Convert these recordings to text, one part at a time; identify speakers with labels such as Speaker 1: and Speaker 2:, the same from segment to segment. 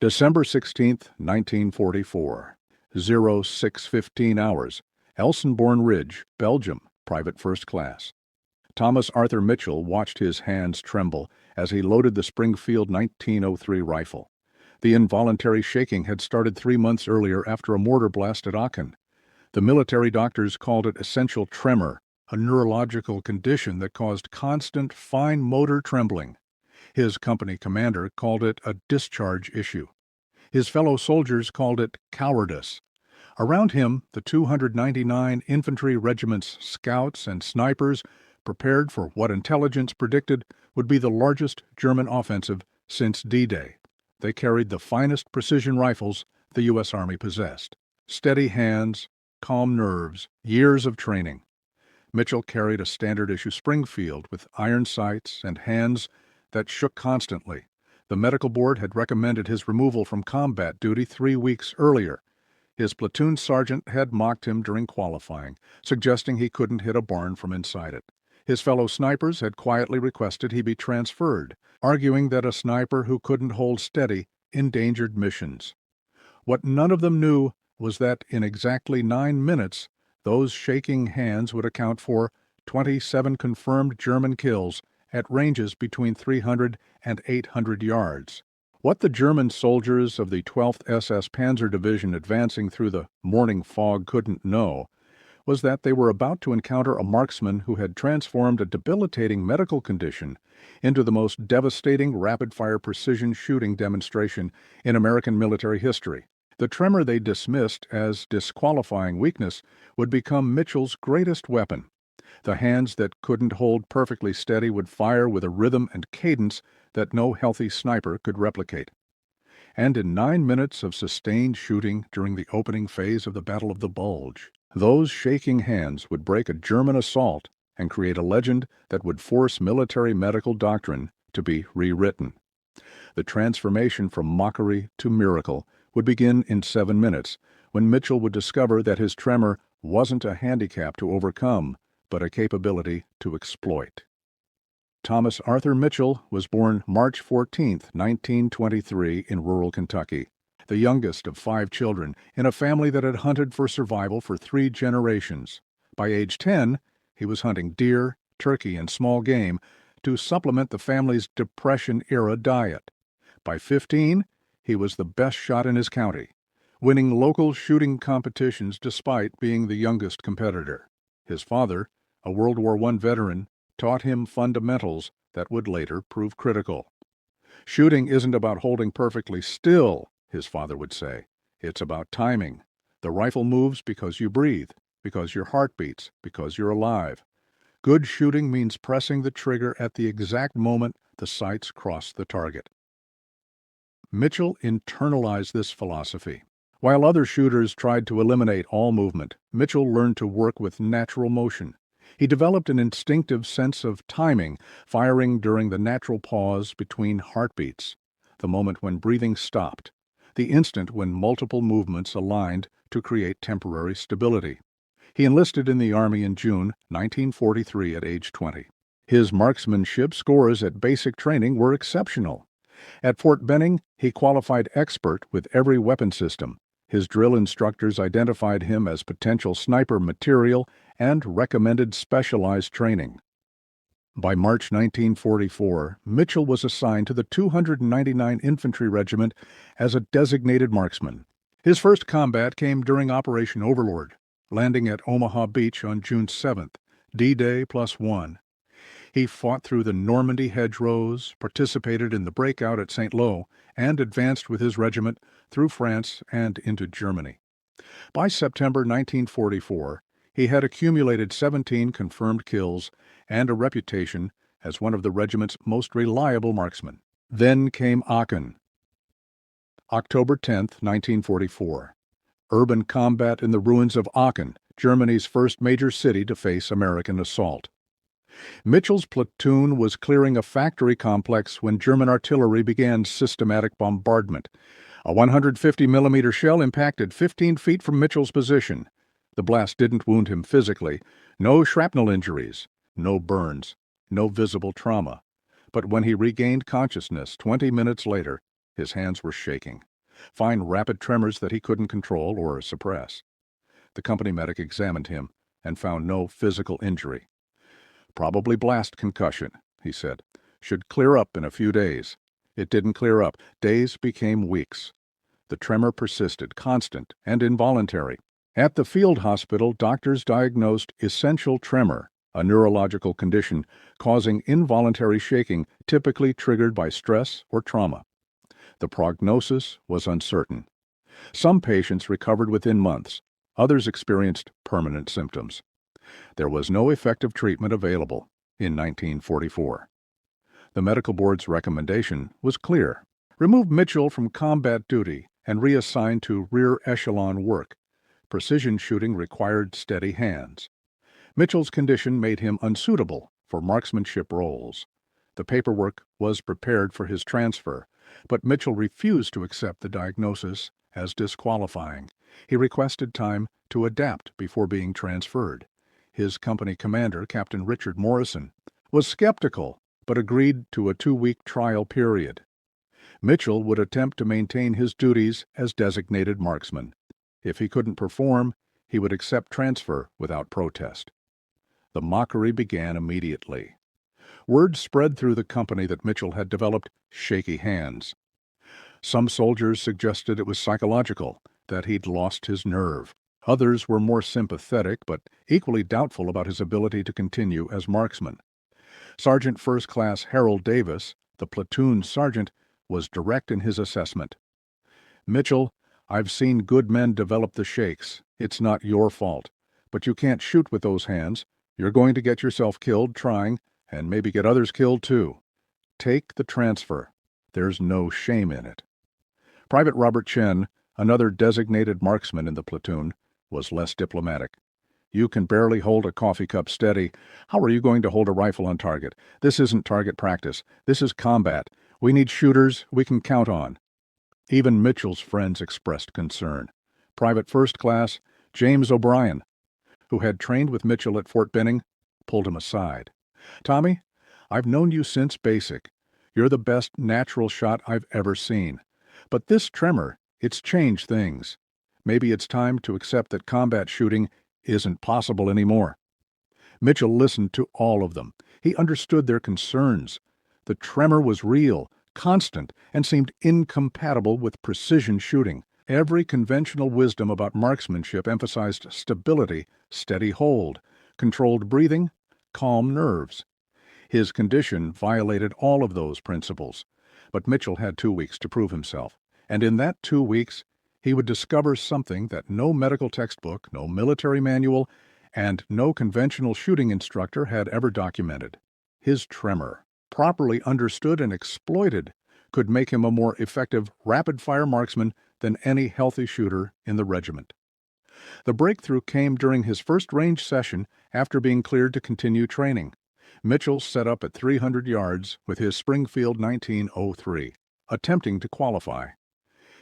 Speaker 1: December 16, 1944, 06:15 hours, Elsenborn Ridge, Belgium, private first class. Thomas Arthur Mitchell watched his hands tremble as he loaded the Springfield 1903 rifle. The involuntary shaking had started 3 months earlier after a mortar blast at Aachen. The military doctors called it essential tremor, a neurological condition that caused constant, fine motor trembling. His company commander called it a discharge issue. His fellow soldiers called it cowardice. Around him, the 299 Infantry Regiment's scouts and snipers prepared for what intelligence predicted would be the largest German offensive since D-Day. They carried the finest precision rifles the U.S. Army possessed. Steady hands, calm nerves, years of training. Mitchell carried a standard-issue Springfield with iron sights and hands that shook constantly. The medical board had recommended his removal from combat duty 3 weeks earlier. His platoon sergeant had mocked him during qualifying, suggesting he couldn't hit a barn from inside it. His fellow snipers had quietly requested he be transferred, arguing that a sniper who couldn't hold steady endangered missions. What none of them knew was that in exactly 9 minutes, those shaking hands would account for 27 confirmed German kills at ranges between 300 and 800 yards. What the German soldiers of the 12th SS Panzer Division advancing through the morning fog couldn't know was that they were about to encounter a marksman who had transformed a debilitating medical condition into the most devastating rapid-fire precision shooting demonstration in American military history. The tremor they dismissed as disqualifying weakness would become Mitchell's greatest weapon. The hands that couldn't hold perfectly steady would fire with a rhythm and cadence that no healthy sniper could replicate. And in 9 minutes of sustained shooting during the opening phase of the Battle of the Bulge, those shaking hands would break a German assault and create a legend that would force military medical doctrine to be rewritten. The transformation from mockery to miracle would begin in 7 minutes, when Mitchell would discover that his tremor wasn't a handicap to overcome, but a capability to exploit. Thomas Arthur Mitchell was born March 14, 1923, in rural Kentucky, the youngest of 5 children in a family that had hunted for survival for 3 generations. By age 10, he was hunting deer, turkey, and small game to supplement the family's Depression-era diet. By 15, he was the best shot in his county, winning local shooting competitions despite being the youngest competitor. His father, a World War I veteran, taught him fundamentals that would later prove critical. Shooting isn't about holding perfectly still, his father would say. It's about timing. The rifle moves because you breathe, because your heart beats, because you're alive. Good shooting means pressing the trigger at the exact moment the sights cross the target. Mitchell internalized this philosophy. While other shooters tried to eliminate all movement, Mitchell learned to work with natural motion. He developed an instinctive sense of timing, firing during the natural pause between heartbeats, the moment when breathing stopped, the instant when multiple movements aligned to create temporary stability. He enlisted in the Army in June 1943 at age 20. His marksmanship scores at basic training were exceptional. At Fort Benning, he qualified expert with every weapon system. His drill instructors identified him as potential sniper material and recommended specialized training. By March 1944, Mitchell was assigned to the 299 Infantry Regiment as a designated marksman. His first combat came during Operation Overlord, landing at Omaha Beach on June 7th, D-Day +1. He fought through the Normandy hedgerows, participated in the breakout at St. Lo, and advanced with his regiment through France and into Germany. By September 1944, he had accumulated 17 confirmed kills and a reputation as one of the regiment's most reliable marksmen. Then came Aachen. October 10, 1944. Urban combat in the ruins of Aachen, Germany's first major city to face American assault. Mitchell's platoon was clearing a factory complex when German artillery began systematic bombardment. A 150-millimeter shell impacted 15 feet from Mitchell's position. The blast didn't wound him physically. No shrapnel injuries, no burns, no visible trauma. But when he regained consciousness 20 minutes later, his hands were shaking. find rapid tremors that he couldn't control or suppress. The company medic examined him and found no physical injury. "Probably blast concussion," he said. "Should clear up in a few days." It didn't clear up. Days became weeks. The tremor persisted, constant and involuntary. At the field hospital, doctors diagnosed essential tremor, a neurological condition causing involuntary shaking typically triggered by stress or trauma. The prognosis was uncertain. Some patients recovered within months. Others experienced permanent symptoms. There was no effective treatment available in 1944. The medical board's recommendation was clear. Remove Mitchell from combat duty and reassign to rear echelon work. Precision shooting required steady hands. Mitchell's condition made him unsuitable for marksmanship roles. The paperwork was prepared for his transfer, but Mitchell refused to accept the diagnosis as disqualifying. He requested time to adapt before being transferred. His company commander, Captain Richard Morrison, was skeptical but agreed to a 2-week trial period. Mitchell would attempt to maintain his duties as designated marksman. If he couldn't perform, he would accept transfer without protest. The mockery began immediately. Word spread through the company that Mitchell had developed shaky hands. Some soldiers suggested it was psychological, that he'd lost his nerve. Others were more sympathetic but equally doubtful about his ability to continue as marksman. Sergeant First Class Harold Davis, the platoon sergeant, was direct in his assessment. "Mitchell, I've seen good men develop the shakes. It's not your fault. But you can't shoot with those hands. You're going to get yourself killed trying, and maybe get others killed too. Take the transfer. There's no shame in it." Private Robert Chen, another designated marksman in the platoon, was less diplomatic. "You can barely hold a coffee cup steady. How are you going to hold a rifle on target? This isn't target practice. This is combat. We need shooters we can count on." Even Mitchell's friends expressed concern. Private First Class James O'Brien, who had trained with Mitchell at Fort Benning, pulled him aside. "Tommy, I've known you since basic. You're the best natural shot I've ever seen. But this tremor, it's changed things. Maybe it's time to accept that combat shooting isn't possible anymore." Mitchell listened to all of them. He understood their concerns. The tremor was real, constant, and seemed incompatible with precision shooting. Every conventional wisdom about marksmanship emphasized stability, steady hold, controlled breathing, calm nerves. His condition violated all of those principles. But Mitchell had 2 weeks to prove himself, and in that 2 weeks he would discover something that no medical textbook, no military manual, and no conventional shooting instructor had ever documented. His tremor, properly understood and exploited, could make him a more effective rapid-fire marksman than any healthy shooter in the regiment. The breakthrough came during his first range session after being cleared to continue training. Mitchell set up at 300 yards with his Springfield 1903, attempting to qualify.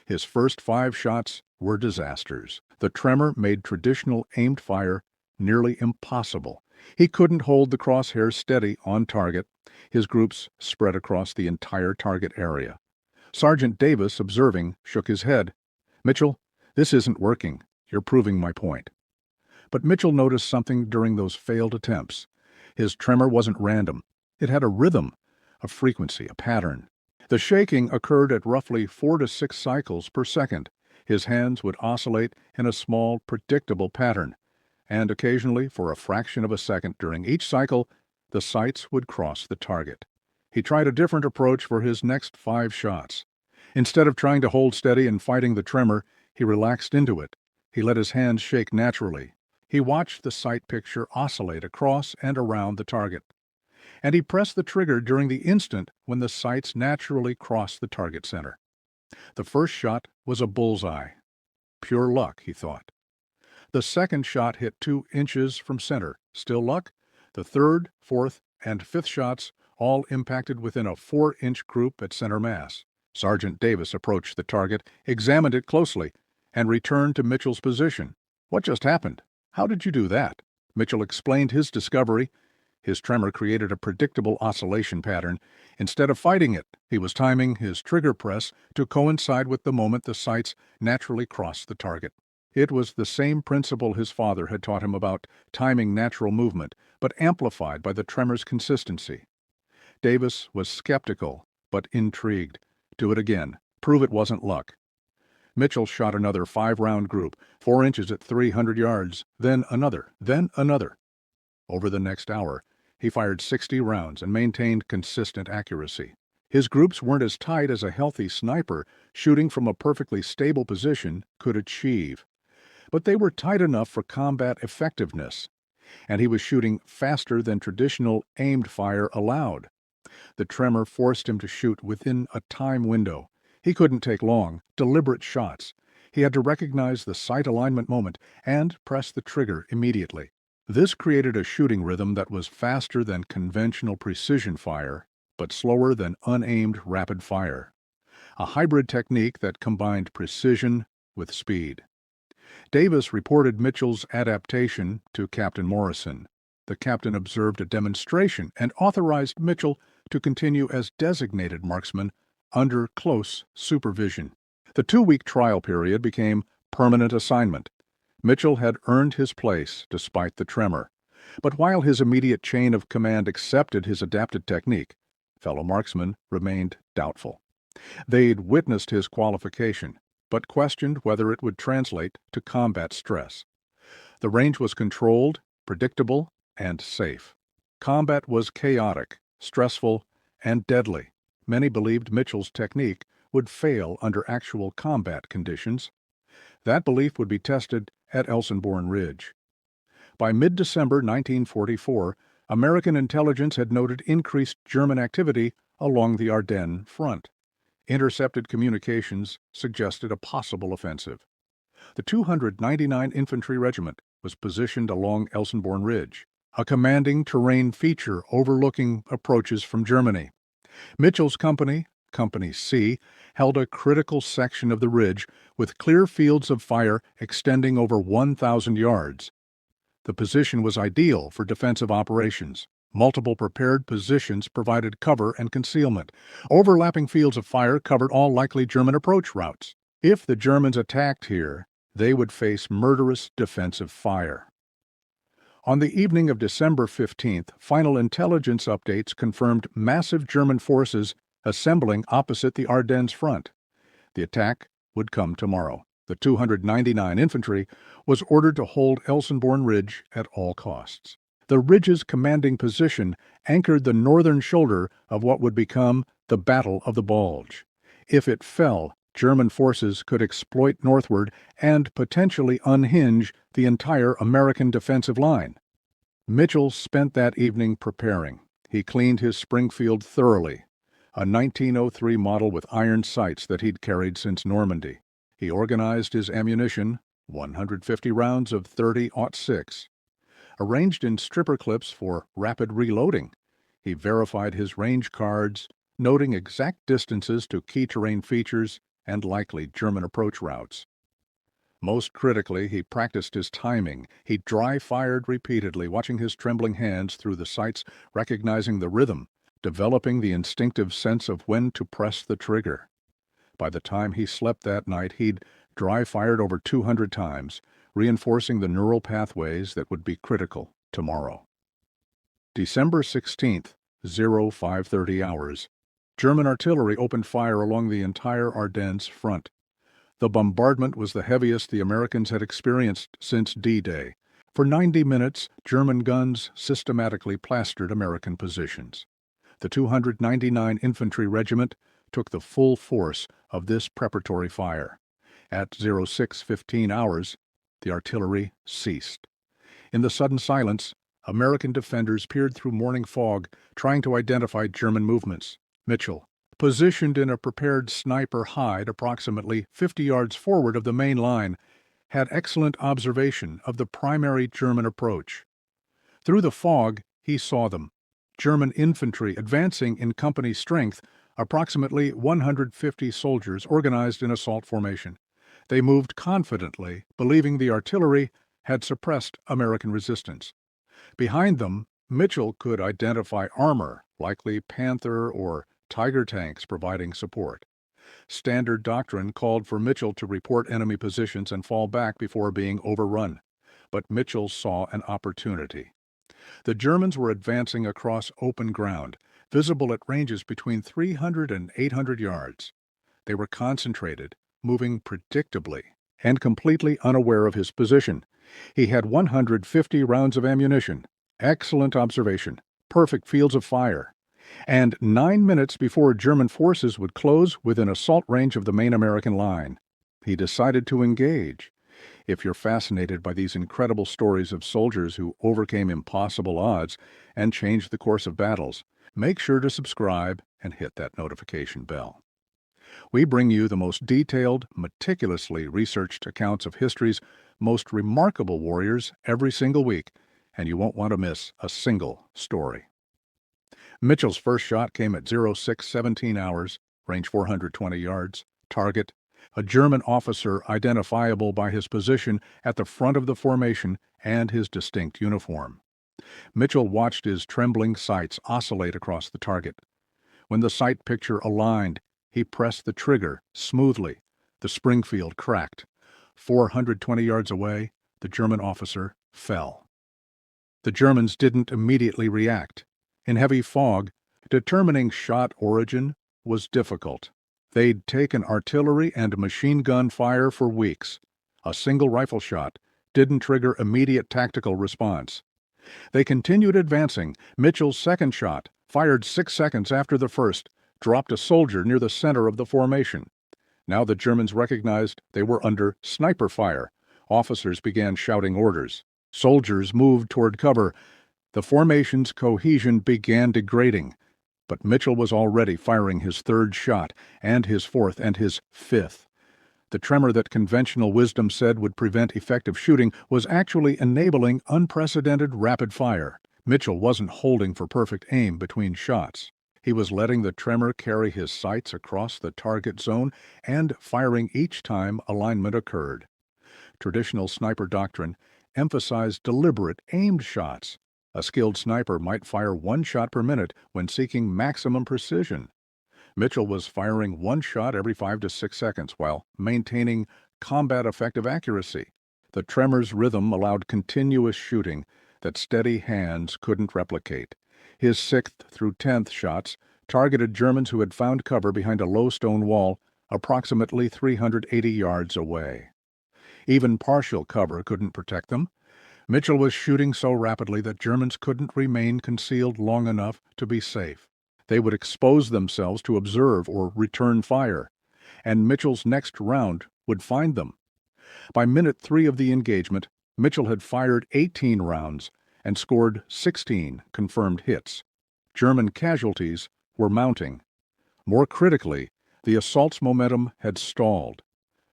Speaker 1: His first 5 shots were disasters. The tremor made traditional aimed fire nearly impossible. He couldn't hold the crosshairs steady on target. His groups spread across the entire target area. Sergeant Davis, observing, shook his head. "Mitchell, this isn't working. You're proving my point." But Mitchell noticed something during those failed attempts. His tremor wasn't random. It had a rhythm, a frequency, a pattern. The shaking occurred at roughly 4 to 6 cycles per second. His hands would oscillate in a small, predictable pattern, and occasionally, for a fraction of a second during each cycle, the sights would cross the target. He tried a different approach for his next 5 shots. Instead of trying to hold steady and fighting the tremor, he relaxed into it. He let his hands shake naturally. He watched the sight picture oscillate across and around the target. And he pressed the trigger during the instant when the sights naturally crossed the target center. The first shot was a bullseye. Pure luck, he thought. The second shot hit 2 inches from center. Still luck? The third, fourth, and fifth shots all impacted within a 4-inch group at center mass. Sergeant Davis approached the target, examined it closely, and returned to Mitchell's position. "What just happened? How did you do that?" Mitchell explained his discovery. His tremor created a predictable oscillation pattern. Instead of fighting it, he was timing his trigger press to coincide with the moment the sights naturally crossed the target. It was the same principle his father had taught him about timing natural movement, but amplified by the tremor's consistency. Davis was skeptical, but intrigued. Do it again. Prove it wasn't luck. Mitchell shot another 5-round group, 4 inches at 300 yards, then another, then another. Over the next hour, he fired 60 rounds and maintained consistent accuracy. His groups weren't as tight as a healthy sniper shooting from a perfectly stable position could achieve, but they were tight enough for combat effectiveness, and he was shooting faster than traditional aimed fire allowed. The tremor forced him to shoot within a time window. He couldn't take long, deliberate shots. He had to recognize the sight alignment moment and press the trigger immediately. This created a shooting rhythm that was faster than conventional precision fire, but slower than unaimed rapid fire. A hybrid technique that combined precision with speed. Davis reported Mitchell's adaptation to Captain Morrison. The captain observed a demonstration and authorized Mitchell to continue as designated marksman under close supervision. The 2-week trial period became permanent assignment. Mitchell had earned his place despite the tremor. But while his immediate chain of command accepted his adapted technique, fellow marksmen remained doubtful. They'd witnessed his qualification, but questioned whether it would translate to combat stress. The range was controlled, predictable, and safe. Combat was chaotic, stressful, and deadly. Many believed Mitchell's technique would fail under actual combat conditions. That belief would be tested at Elsenborn Ridge. By mid-December 1944, American intelligence had noted increased German activity along the Ardennes front. Intercepted communications suggested a possible offensive. The 299 Infantry Regiment was positioned along Elsenborn Ridge, a commanding terrain feature overlooking approaches from Germany. Mitchell's company, Company C, held a critical section of the ridge with clear fields of fire extending over 1,000 yards. The position was ideal for defensive operations. Multiple prepared positions provided cover and concealment. Overlapping fields of fire covered all likely German approach routes. If the Germans attacked here, they would face murderous defensive fire. On the evening of December 15th, final intelligence updates confirmed massive German forces assembling opposite the Ardennes front. The attack would come tomorrow. The 299 Infantry was ordered to hold Elsenborn Ridge at all costs. The ridge's commanding position anchored the northern shoulder of what would become the Battle of the Bulge. If it fell, German forces could exploit northward and potentially unhinge the entire American defensive line. Mitchell spent that evening preparing. He cleaned his Springfield thoroughly, a 1903 model with iron sights that he'd carried since Normandy. He organized his ammunition, 150 rounds of .30-06, arranged in stripper clips for rapid reloading. He verified his range cards, noting exact distances to key terrain features and likely German approach routes. Most critically, he practiced his timing. He dry-fired repeatedly, watching his trembling hands through the sights, recognizing the rhythm, developing the instinctive sense of when to press the trigger. By the time he slept that night, he'd dry-fired over 200 times, reinforcing the neural pathways that would be critical tomorrow. December 16th, 0530 hours. German artillery opened fire along the entire Ardennes front. The bombardment was the heaviest the Americans had experienced since D-Day. For 90 minutes, German guns systematically plastered American positions. The 299 Infantry Regiment took the full force of this preparatory fire. At 0615 hours, the artillery ceased. In the sudden silence, American defenders peered through morning fog, trying to identify German movements. Mitchell, positioned in a prepared sniper hide approximately 50 yards forward of the main line, had excellent observation of the primary German approach. Through the fog, he saw them. German infantry advancing in company strength, approximately 150 soldiers organized in assault formation. They moved confidently, believing the artillery had suppressed American resistance. Behind them, Mitchell could identify armor, likely Panther or Tiger tanks providing support. Standard doctrine called for Mitchell to report enemy positions and fall back before being overrun. But Mitchell saw an opportunity. The Germans were advancing across open ground, visible at ranges between 300 and 800 yards. They were concentrated, moving predictably, and completely unaware of his position. He had 150 rounds of ammunition, excellent observation, perfect fields of fire, and 9 minutes before German forces would close within assault range of the main American line. He decided to engage. If you're fascinated by these incredible stories of soldiers who overcame impossible odds and changed the course of battles, make sure to subscribe and hit that notification bell. We bring you the most detailed, meticulously researched accounts of history's most remarkable warriors every single week, and you won't want to miss a single story. Mitchell's first shot came at 06:17 hours, range 420 yards, target a German officer identifiable by his position at the front of the formation and his distinct uniform. Mitchell watched his trembling sights oscillate across the target. When the sight picture aligned, he pressed the trigger smoothly. The Springfield cracked. 420 yards away, the German officer fell. The Germans didn't immediately react. In heavy fog, determining shot origin was difficult. They'd taken artillery and machine gun fire for weeks. A single rifle shot didn't trigger immediate tactical response. They continued advancing. Mitchell's second shot, fired 6 seconds after the first, dropped a soldier near the center of the formation. Now the Germans recognized they were under sniper fire. Officers began shouting orders. Soldiers moved toward cover. The formation's cohesion began degrading. But Mitchell was already firing his third shot, and his fourth, and his fifth. The tremor that conventional wisdom said would prevent effective shooting was actually enabling unprecedented rapid fire. Mitchell wasn't holding for perfect aim between shots. He was letting the tremor carry his sights across the target zone and firing each time alignment occurred. Traditional sniper doctrine emphasized deliberate, aimed shots. A skilled sniper might fire 1 shot per minute when seeking maximum precision. Mitchell was firing 1 shot every 5 to 6 seconds while maintaining combat-effective accuracy. The tremor's rhythm allowed continuous shooting that steady hands couldn't replicate. His 6th through 10th shots targeted Germans who had found cover behind a low stone wall approximately 380 yards away. Even partial cover couldn't protect them. Mitchell was shooting so rapidly that Germans couldn't remain concealed long enough to be safe. They would expose themselves to observe or return fire, and Mitchell's next round would find them. By minute 3 of the engagement, Mitchell had fired 18 rounds and scored 16 confirmed hits. German casualties were mounting. More critically, the assault's momentum had stalled.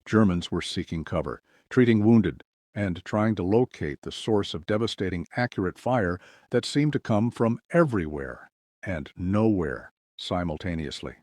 Speaker 1: Germans were seeking cover, treating wounded, and trying to locate the source of devastating accurate fire that seemed to come from everywhere and nowhere simultaneously.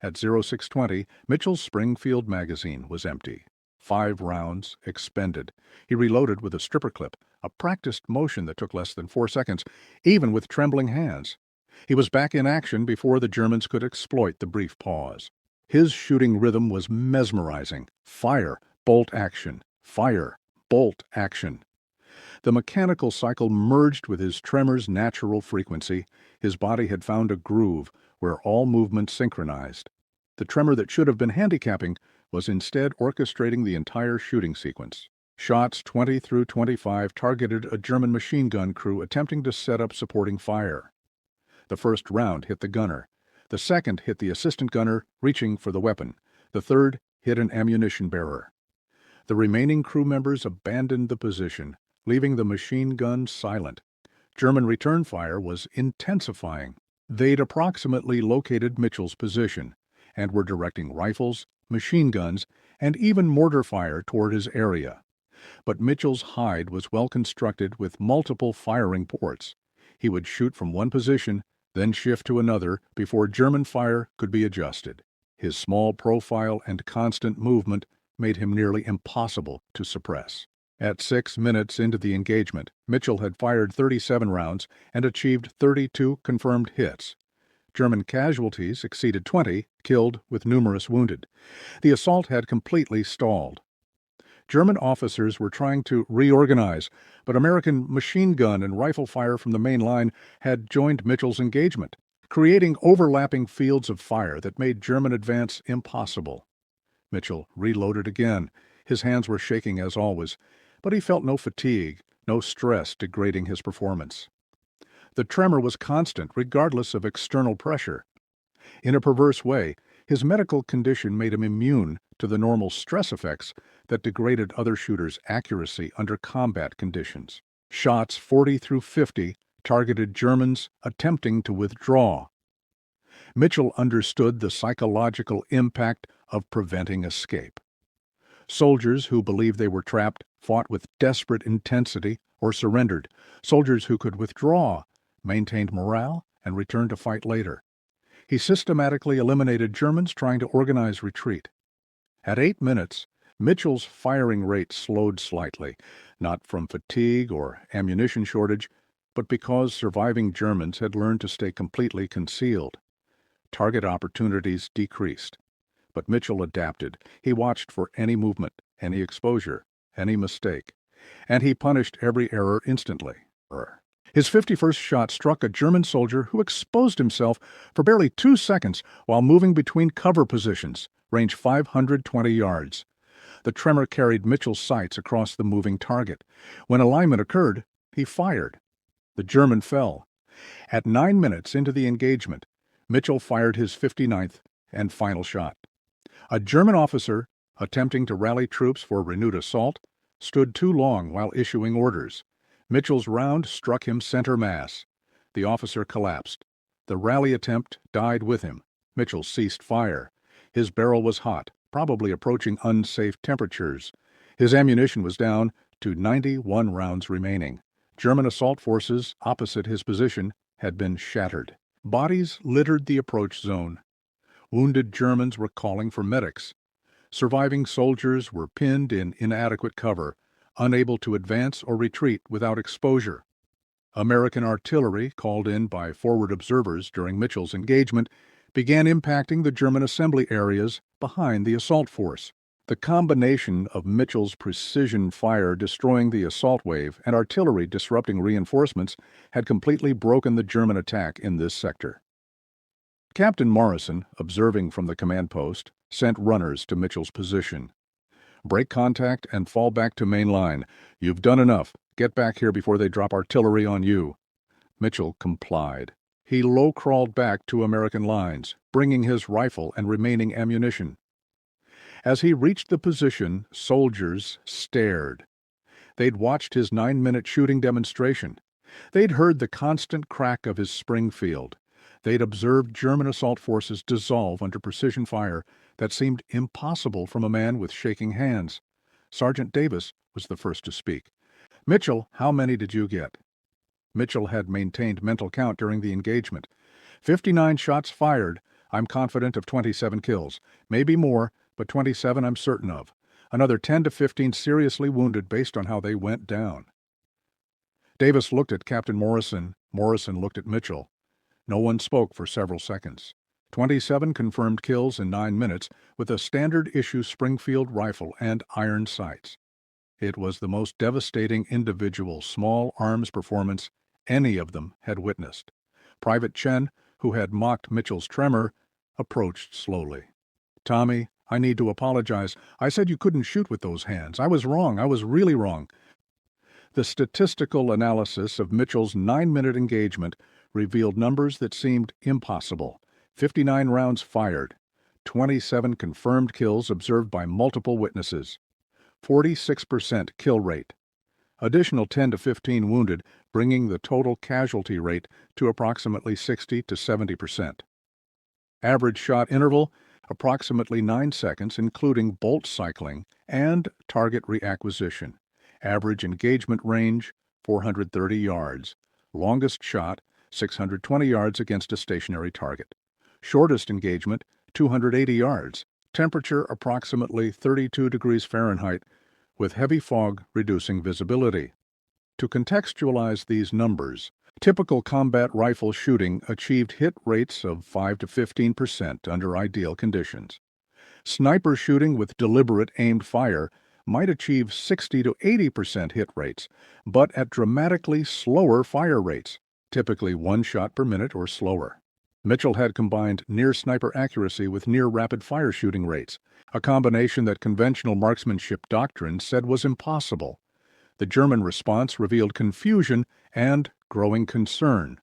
Speaker 1: At 06:20, Mitchell's Springfield magazine was empty. 5 rounds expended. He reloaded with a stripper clip, a practiced motion that took less than 4 seconds, even with trembling hands. He was back in action before the Germans could exploit the brief pause. His shooting rhythm was mesmerizing. Fire, bolt action, fire, bolt action. The mechanical cycle merged with his tremor's natural frequency. His body had found a groove where all movements synchronized. The tremor that should have been handicapping was instead orchestrating the entire shooting sequence. Shots 20 through 25 targeted a German machine gun crew attempting to set up supporting fire. The first round hit the gunner. The second hit the assistant gunner reaching for the weapon. The third hit an ammunition bearer. The remaining crew members abandoned the position, leaving the machine gun silent. German return fire was intensifying. They'd approximately located Mitchell's position and were directing rifles, machine guns, and even mortar fire toward his area. But Mitchell's hide was well constructed with multiple firing ports. He would shoot from one position, then shift to another before German fire could be adjusted. His small profile and constant movement made him nearly impossible to suppress. At 6 minutes into the engagement, Mitchell had fired 37 rounds and achieved 32 confirmed hits. German casualties exceeded 20, killed with numerous wounded. The assault had completely stalled. German officers were trying to reorganize, but American machine gun and rifle fire from the main line had joined Mitchell's engagement, creating overlapping fields of fire that made German advance impossible. Mitchell reloaded again. His hands were shaking as always, but he felt no fatigue, no stress degrading his performance. The tremor was constant, regardless of external pressure. In a perverse way, his medical condition made him immune to the normal stress effects that degraded other shooters' accuracy under combat conditions. Shots 40 through 50 targeted Germans attempting to withdraw. Mitchell understood the psychological impact of preventing escape. Soldiers who believed they were trapped fought with desperate intensity or surrendered. Soldiers who could withdraw maintained morale and returned to fight later. He systematically eliminated Germans trying to organize retreat. At 8 minutes, Mitchell's firing rate slowed slightly, not from fatigue or ammunition shortage, but because surviving Germans had learned to stay completely concealed. Target opportunities decreased. But Mitchell adapted. He watched for any movement, any exposure, any mistake, and he punished every error instantly. His 51st shot struck a German soldier who exposed himself for barely 2 seconds while moving between cover positions, range 520 yards. The tremor carried Mitchell's sights across the moving target. When alignment occurred, he fired. The German fell. At 9 minutes into the engagement, Mitchell fired his 59th and final shot. A German officer, attempting to rally troops for renewed assault, stood too long while issuing orders. Mitchell's round struck him center mass. The officer collapsed. The rally attempt died with him. Mitchell ceased fire. His barrel was hot, probably approaching unsafe temperatures. His ammunition was down to 91 rounds remaining. German assault forces opposite his position had been shattered. Bodies littered the approach zone. Wounded Germans were calling for medics. Surviving soldiers were pinned in inadequate cover, unable to advance or retreat without exposure. American artillery, called in by forward observers during Mitchell's engagement, began impacting the German assembly areas behind the assault force. The combination of Mitchell's precision fire destroying the assault wave and artillery disrupting reinforcements had completely broken the German attack in this sector. Captain Morrison, observing from the command post, sent runners to Mitchell's position. "Break contact and fall back to main line. You've done enough. Get back here before they drop artillery on you." Mitchell complied. He low-crawled back to American lines, bringing his rifle and remaining ammunition. As he reached the position, soldiers stared. They'd watched his 9-minute shooting demonstration. They'd heard the constant crack of his Springfield. They'd observed German assault forces dissolve under precision fire that seemed impossible from a man with shaking hands. Sergeant Davis was the first to speak. "Mitchell, how many did you get?" Mitchell had maintained mental count during the engagement. 59 shots fired. I'm confident of 27 kills. Maybe more, but 27 I'm certain of. Another 10 to 15 seriously wounded based on how they went down." Davis looked at Captain Morrison. Morrison looked at Mitchell. No one spoke for several seconds. 27 confirmed kills in 9 minutes with a standard-issue Springfield rifle and iron sights. It was the most devastating individual small arms performance any of them had witnessed. Private Chen, who had mocked Mitchell's tremor, approached slowly. "Tommy, I need to apologize. I said you couldn't shoot with those hands. I was wrong. I was really wrong." The statistical analysis of Mitchell's 9-minute engagement revealed numbers that seemed impossible. 59 rounds fired, 27 confirmed kills observed by multiple witnesses, 46% kill rate, additional 10 to 15 wounded, bringing the total casualty rate to approximately 60 to 70%. Average shot interval, approximately 9 seconds, including bolt cycling and target reacquisition. Average engagement range, 430 yards. Longest shot, 620 yards against a stationary target. Shortest engagement, 280 yards. Temperature approximately 32 degrees Fahrenheit, with heavy fog reducing visibility. To contextualize these numbers, typical combat rifle shooting achieved hit rates of 5 to 15% under ideal conditions. Sniper shooting with deliberate aimed fire might achieve 60 to 80% hit rates, but at dramatically slower fire rates, typically 1 shot per minute or slower. Mitchell had combined near-sniper accuracy with near-rapid-fire shooting rates, a combination that conventional marksmanship doctrine said was impossible. The German response revealed confusion and growing concern.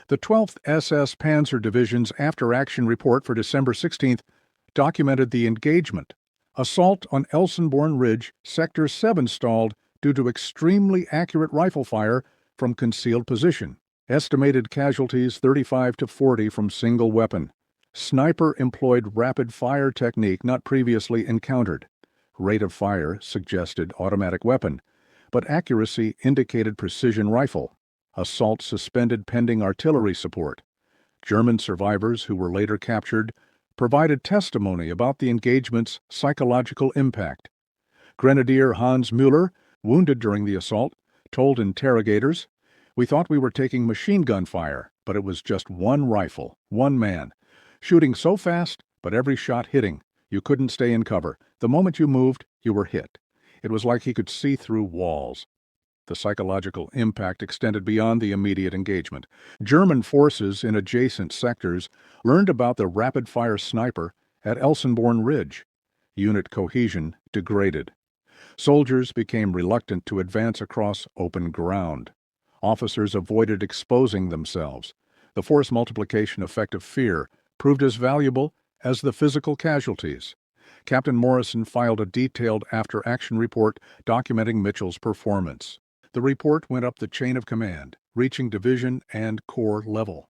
Speaker 1: The 12th SS Panzer Division's after-action report for December 16th documented the engagement. Assault on Elsenborn Ridge, Sector 7 stalled due to extremely accurate rifle fire from concealed position. Estimated casualties 35 to 40 from single weapon. Sniper employed rapid fire technique not previously encountered. Rate of fire suggested automatic weapon, but accuracy indicated precision rifle. Assault suspended pending artillery support. German survivors who were later captured provided testimony about the engagement's psychological impact. Grenadier Hans Müller, wounded during the assault, told interrogators, "We thought we were taking machine gun fire, but it was just one rifle, one man. Shooting so fast, but every shot hitting. You couldn't stay in cover. The moment you moved, you were hit. It was like he could see through walls." The psychological impact extended beyond the immediate engagement. German forces in adjacent sectors learned about the rapid-fire sniper at Elsenborn Ridge. Unit cohesion degraded. Soldiers became reluctant to advance across open ground. Officers avoided exposing themselves. The force multiplication effect of fear proved as valuable as the physical casualties. Captain Morrison filed a detailed after-action report documenting Mitchell's performance. The report went up the chain of command, reaching division and corps level.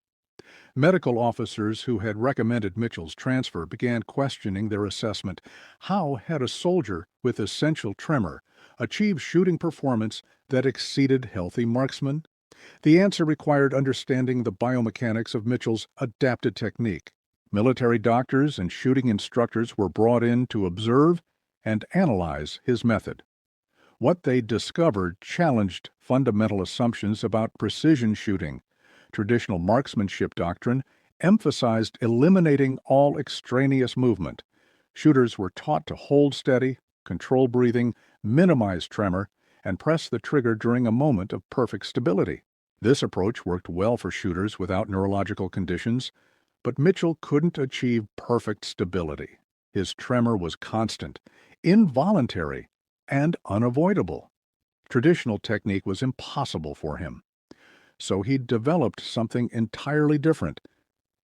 Speaker 1: Medical officers who had recommended Mitchell's transfer began questioning their assessment. How had a soldier with essential tremor achieved shooting performance that exceeded healthy marksmen? The answer required understanding the biomechanics of Mitchell's adapted technique. Military doctors and shooting instructors were brought in to observe and analyze his method. What they discovered challenged fundamental assumptions about precision shooting. Traditional marksmanship doctrine emphasized eliminating all extraneous movement. Shooters were taught to hold steady, control breathing, minimize tremor, and press the trigger during a moment of perfect stability. This approach worked well for shooters without neurological conditions, but Mitchell couldn't achieve perfect stability. His tremor was constant, involuntary, and unavoidable. Traditional technique was impossible for him. So he developed something entirely different.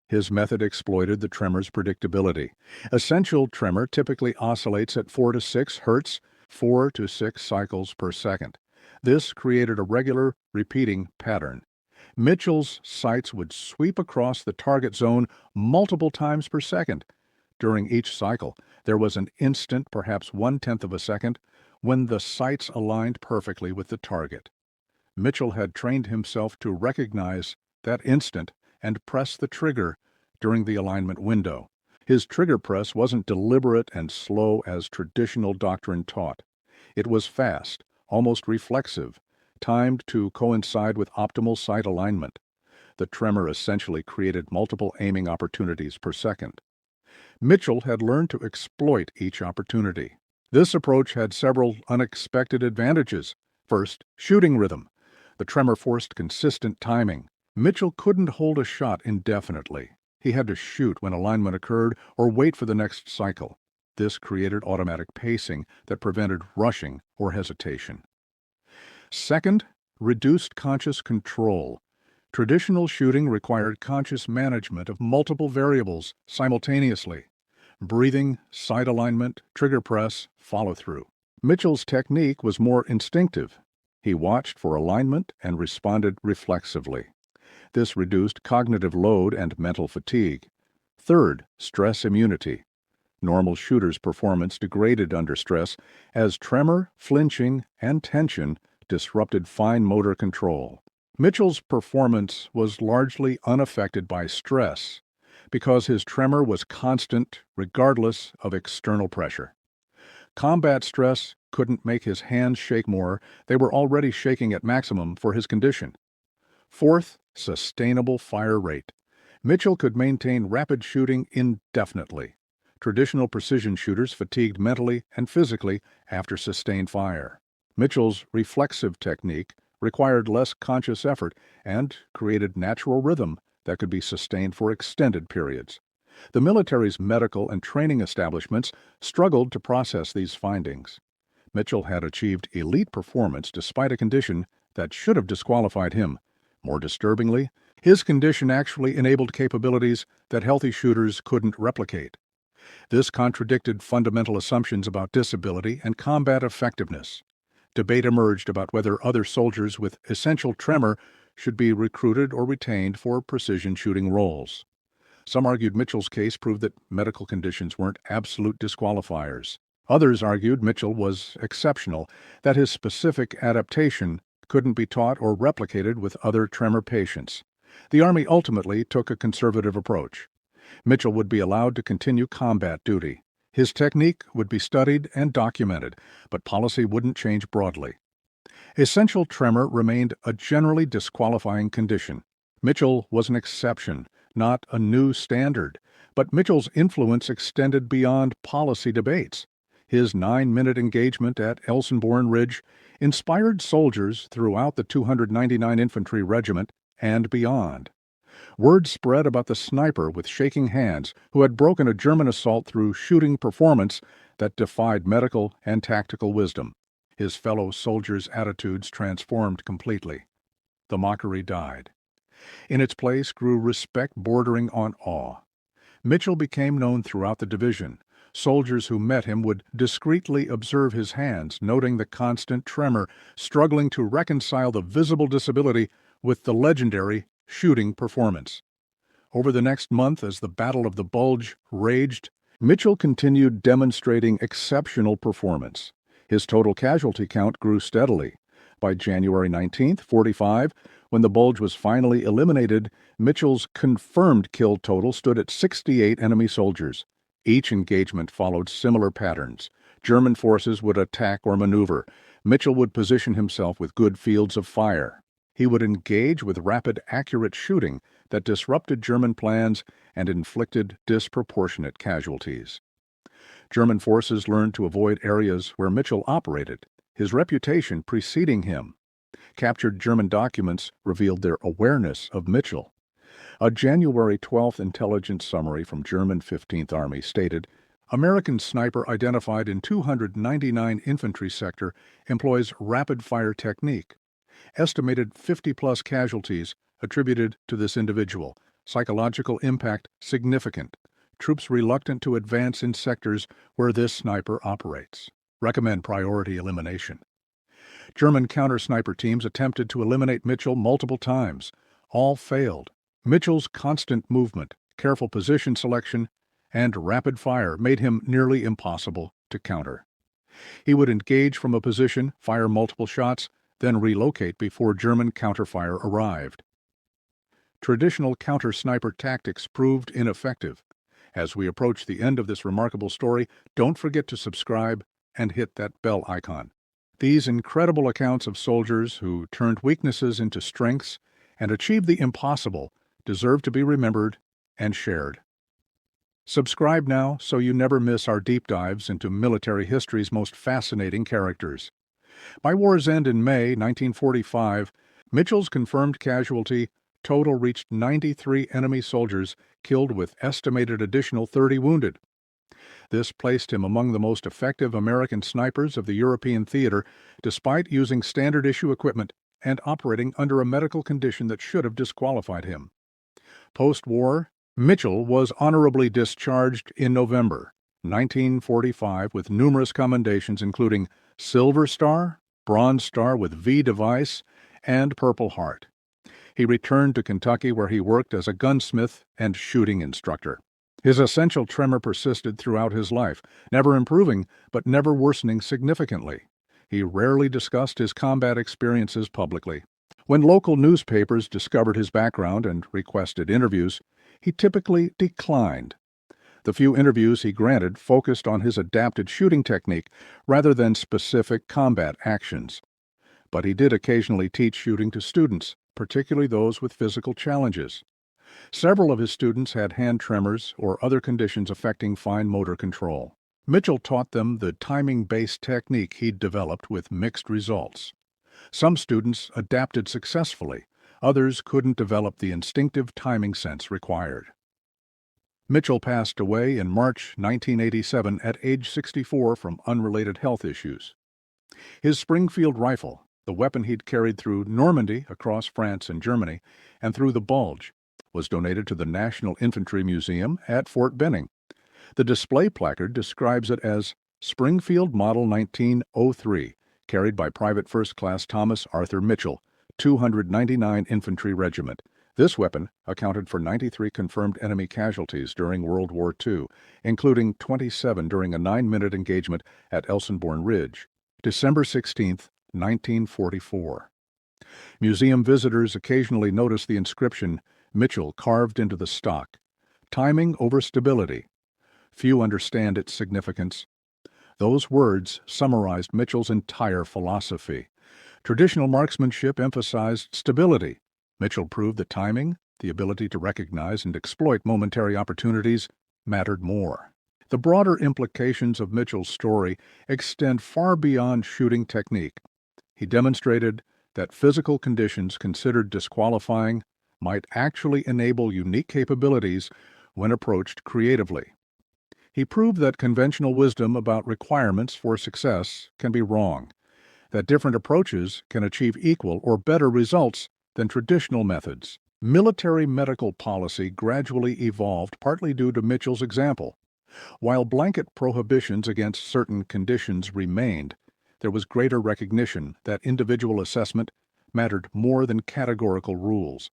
Speaker 1: His method exploited the tremor's predictability. Essential tremor typically oscillates at 4 to 6 hertz, 4 to 6 cycles per second. This created a regular, repeating pattern. Mitchell's sights would sweep across the target zone multiple times per second. During each cycle, there was an instant, perhaps 1/10 of a second, when the sights aligned perfectly with the target. Mitchell had trained himself to recognize that instant and press the trigger during the alignment window. His trigger press wasn't deliberate and slow as traditional doctrine taught. It was fast, almost reflexive, timed to coincide with optimal sight alignment. The tremor essentially created multiple aiming opportunities per second. Mitchell had learned to exploit each opportunity. This approach had several unexpected advantages. First, shooting rhythm. The tremor forced consistent timing. Mitchell couldn't hold a shot indefinitely. He had to shoot when alignment occurred or wait for the next cycle. This created automatic pacing that prevented rushing or hesitation. Second, reduced conscious control. Traditional shooting required conscious management of multiple variables simultaneously. Breathing, sight alignment, trigger press, follow-through. Mitchell's technique was more instinctive. He watched for alignment and responded reflexively. This reduced cognitive load and mental fatigue. Third, stress immunity. Normal shooters' performance degraded under stress as tremor, flinching, and tension disrupted fine motor control. Mitchell's performance was largely unaffected by stress because his tremor was constant regardless of external pressure. Combat stress couldn't make his hands shake more. They were already shaking at maximum for his condition. Fourth, sustainable fire rate. Mitchell could maintain rapid shooting indefinitely. Traditional precision shooters fatigued mentally and physically after sustained fire. Mitchell's reflexive technique required less conscious effort and created natural rhythm that could be sustained for extended periods. The military's medical and training establishments struggled to process these findings. Mitchell had achieved elite performance despite a condition that should have disqualified him. More disturbingly, his condition actually enabled capabilities that healthy shooters couldn't replicate. This contradicted fundamental assumptions about disability and combat effectiveness. Debate emerged about whether other soldiers with essential tremor should be recruited or retained for precision shooting roles. Some argued Mitchell's case proved that medical conditions weren't absolute disqualifiers. Others argued Mitchell was exceptional, that his specific adaptation couldn't be taught or replicated with other tremor patients. The Army ultimately took a conservative approach. Mitchell would be allowed to continue combat duty. His technique would be studied and documented, but policy wouldn't change broadly. Essential tremor remained a generally disqualifying condition. Mitchell was an exception, not a new standard, but Mitchell's influence extended beyond policy debates. His 9-minute engagement at Elsenborn Ridge inspired soldiers throughout the 299 Infantry Regiment and beyond. Word spread about the sniper with shaking hands who had broken a German assault through shooting performance that defied medical and tactical wisdom. His fellow soldiers' attitudes transformed completely. The mockery died. In its place grew respect bordering on awe. Mitchell became known throughout the division. Soldiers who met him would discreetly observe his hands, noting the constant tremor, struggling to reconcile the visible disability with the legendary shooting performance. Over the next month, as the Battle of the Bulge raged, Mitchell continued demonstrating exceptional performance. His total casualty count grew steadily. By January 19, 1945, when the Bulge was finally eliminated, Mitchell's confirmed kill total stood at 68 enemy soldiers. Each engagement followed similar patterns. German forces would attack or maneuver. Mitchell would position himself with good fields of fire. He would engage with rapid, accurate shooting that disrupted German plans and inflicted disproportionate casualties. German forces learned to avoid areas where Mitchell operated, his reputation preceding him. Captured German documents revealed their awareness of Mitchell. A January 12th intelligence summary from German 15th Army stated, American sniper identified in 299 infantry sector employs rapid-fire technique. Estimated 50-plus casualties attributed to this individual. Psychological impact significant. Troops reluctant to advance in sectors where this sniper operates. Recommend priority elimination. German counter-sniper teams attempted to eliminate Mitchell multiple times. All failed. Mitchell's constant movement, careful position selection, and rapid fire made him nearly impossible to counter. He would engage from a position, fire multiple shots, then relocate before German counterfire arrived. Traditional counter-sniper tactics proved ineffective. As we approach the end of this remarkable story, don't forget to subscribe and hit that bell icon. These incredible accounts of soldiers who turned weaknesses into strengths and achieved the impossible deserve to be remembered and shared. Subscribe now so you never miss our deep dives into military history's most fascinating characters. By war's end in May 1945, Mitchell's confirmed casualty total reached 93 enemy soldiers, killed with estimated additional 30 wounded. This placed him among the most effective American snipers of the European theater, despite using standard-issue equipment and operating under a medical condition that should have disqualified him. Post-war, Mitchell was honorably discharged in November 1945 with numerous commendations including Silver Star, Bronze Star with V device, and Purple Heart. He returned to Kentucky where he worked as a gunsmith and shooting instructor. His essential tremor persisted throughout his life, never improving but never worsening significantly. He rarely discussed his combat experiences publicly. When local newspapers discovered his background and requested interviews, he typically declined. The few interviews he granted focused on his adapted shooting technique rather than specific combat actions. But he did occasionally teach shooting to students, particularly those with physical challenges. Several of his students had hand tremors or other conditions affecting fine motor control. Mitchell taught them the timing-based technique he'd developed with mixed results. Some students adapted successfully, others couldn't develop the instinctive timing sense required. Mitchell passed away in March 1987 at age 64 from unrelated health issues. His Springfield rifle, the weapon he'd carried through Normandy, across France and Germany, and through the Bulge, was donated to the National Infantry Museum at Fort Benning. The display placard describes it as Springfield Model 1903, carried by Private First Class Thomas Arthur Mitchell, 299 Infantry Regiment. This weapon accounted for 93 confirmed enemy casualties during World War II, including 27 during a 9-minute engagement at Elsenborn Ridge, December 16, 1944. Museum visitors occasionally notice the inscription Mitchell carved into the stock, "Timing over stability." Few understand its significance. Those words summarized Mitchell's entire philosophy. Traditional marksmanship emphasized stability. Mitchell proved that timing, the ability to recognize and exploit momentary opportunities, mattered more. The broader implications of Mitchell's story extend far beyond shooting technique. He demonstrated that physical conditions considered disqualifying might actually enable unique capabilities when approached creatively. He proved that conventional wisdom about requirements for success can be wrong, that different approaches can achieve equal or better results than traditional methods. Military medical policy gradually evolved partly due to Mitchell's example. While blanket prohibitions against certain conditions remained, there was greater recognition that individual assessment mattered more than categorical rules.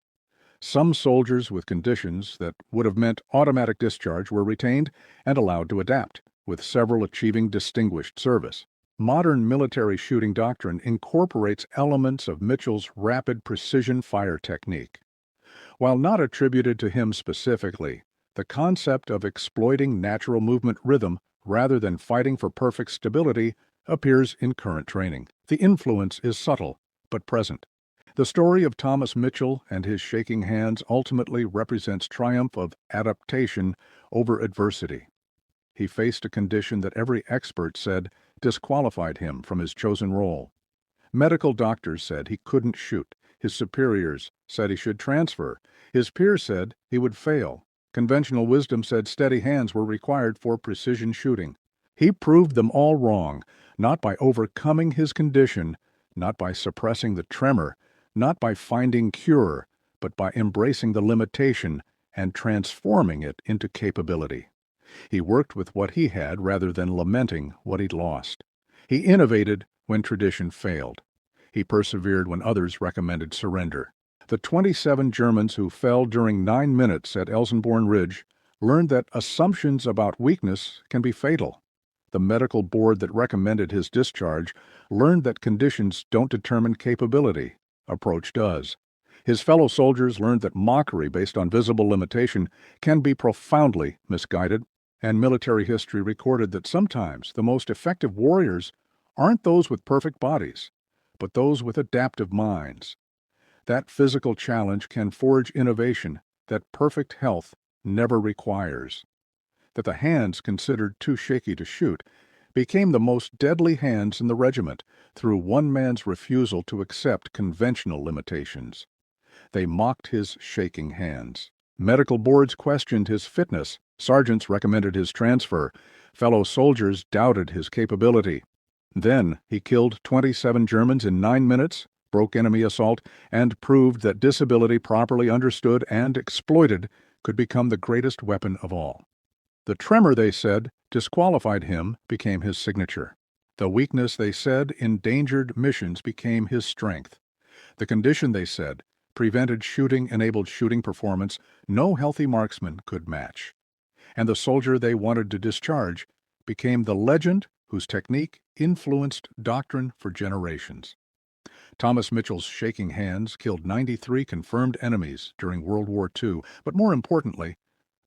Speaker 1: Some soldiers with conditions that would have meant automatic discharge were retained and allowed to adapt, with several achieving distinguished service. Modern military shooting doctrine incorporates elements of Mitchell's rapid precision fire technique. While not attributed to him specifically, the concept of exploiting natural movement rhythm rather than fighting for perfect stability appears in current training. The influence is subtle, but present. The story of Thomas Mitchell and his shaking hands ultimately represents triumph of adaptation over adversity. He faced a condition that every expert said disqualified him from his chosen role. Medical doctors said he couldn't shoot. His superiors said he should transfer. His peers said he would fail. Conventional wisdom said steady hands were required for precision shooting. He proved them all wrong, not by overcoming his condition, not by suppressing the tremor, not by finding cure, but by embracing the limitation and transforming it into capability. He worked with what he had rather than lamenting what he'd lost. He innovated when tradition failed. He persevered when others recommended surrender. The 27 Germans who fell during 9 minutes at Elsenborn Ridge learned that assumptions about weakness can be fatal. The medical board that recommended his discharge learned that conditions don't determine capability. Approach does. His fellow soldiers learned that mockery based on visible limitation can be profoundly misguided, and military history recorded that sometimes the most effective warriors aren't those with perfect bodies, but those with adaptive minds. That physical challenge can forge innovation that perfect health never requires. That the hands considered too shaky to shoot became the most deadly hands in the regiment through one man's refusal to accept conventional limitations. They mocked his shaking hands. Medical boards questioned his fitness. Sergeants recommended his transfer. Fellow soldiers doubted his capability. Then he killed 27 Germans in 9 minutes, broke enemy assault, and proved that disability properly understood and exploited could become the greatest weapon of all. The tremor, they said, disqualified him became his signature. The weakness, they said, endangered missions became his strength. The condition, they said, prevented shooting-enabled shooting performance no healthy marksman could match. And the soldier they wanted to discharge became the legend whose technique influenced doctrine for generations. Thomas Mitchell's shaking hands killed 93 confirmed enemies during World War II, but more importantly,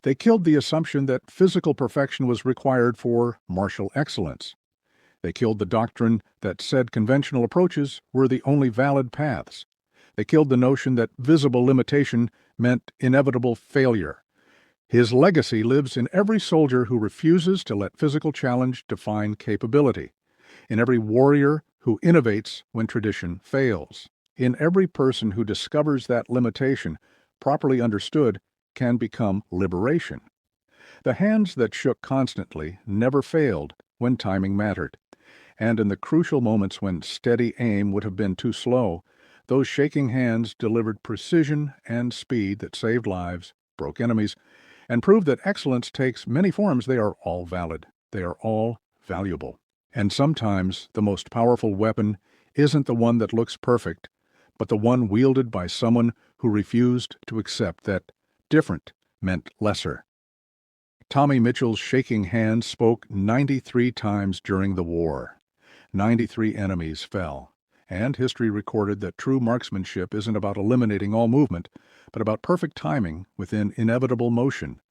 Speaker 1: They killed the assumption that physical perfection was required for martial excellence. They killed the doctrine that said conventional approaches were the only valid paths. They killed the notion that visible limitation meant inevitable failure. His legacy lives in every soldier who refuses to let physical challenge define capability, in every warrior who innovates when tradition fails, in every person who discovers that limitation, properly understood, can become liberation. The hands that shook constantly never failed when timing mattered, and in the crucial moments when steady aim would have been too slow, those shaking hands delivered precision and speed that saved lives, broke enemies, and proved that excellence takes many forms. They are all valid. They are all valuable. And sometimes the most powerful weapon isn't the one that looks perfect, but the one wielded by someone who refused to accept that different meant lesser. Tommy Mitchell's shaking hand spoke 93 times during the war. 93 enemies fell, and history recorded that true marksmanship isn't about eliminating all movement, but about perfect timing within inevitable motion.